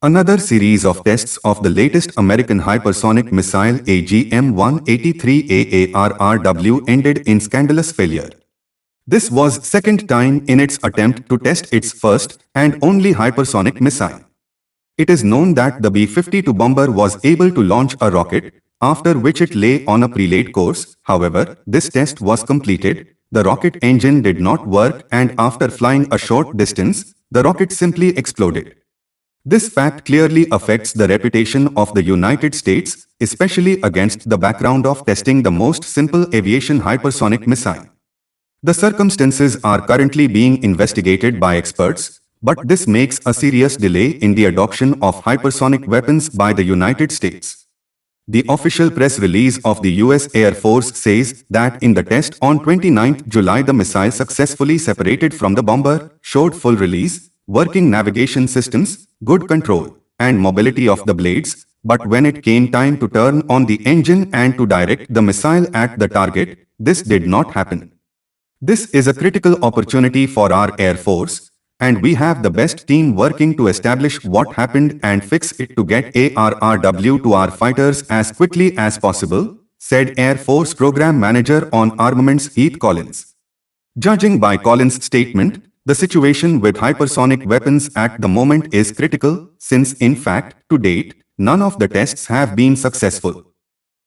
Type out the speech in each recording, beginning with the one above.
Another series of tests of the latest American hypersonic missile AGM-183 AARRW ended in scandalous failure. This was second time in its attempt to test its first and only hypersonic missile. It is known that the B-52 bomber was able to launch a rocket, after which it lay on a pre-laid course. However, this test was completed, the rocket engine did not work, and after flying a short distance, the rocket simply exploded. This fact clearly affects the reputation of the United States, especially against the background of testing the most simple aviation hypersonic missile. The circumstances are currently being investigated by experts, but this makes a serious delay in the adoption of hypersonic weapons by the United States. The official press release of the US Air Force says that in the test on 29 July the missile successfully separated from the bomber, showed full release, working navigation systems, good control, and mobility of the blades, but when it came time to turn on the engine and to direct the missile at the target, this did not happen. This is a critical opportunity for our Air Force, and we have the best team working to establish what happened and fix it to get ARRW to our fighters as quickly as possible, said Air Force Program Manager on Armaments Heath Collins. Judging by Collins' statement, the situation with hypersonic weapons at the moment is critical, since in fact, to date, none of the tests have been successful.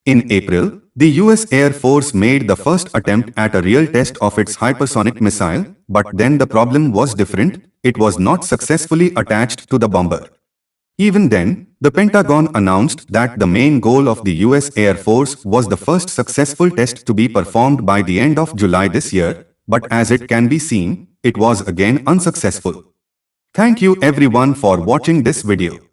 In April, the US Air Force made the first attempt at a real test of its hypersonic missile, but then the problem was different, it was not successfully attached to the bomber. Even then, the Pentagon announced that the main goal of the US Air Force was the first successful test to be performed by the end of July this year, but as it can be seen, it was again unsuccessful. Thank you everyone for watching this video.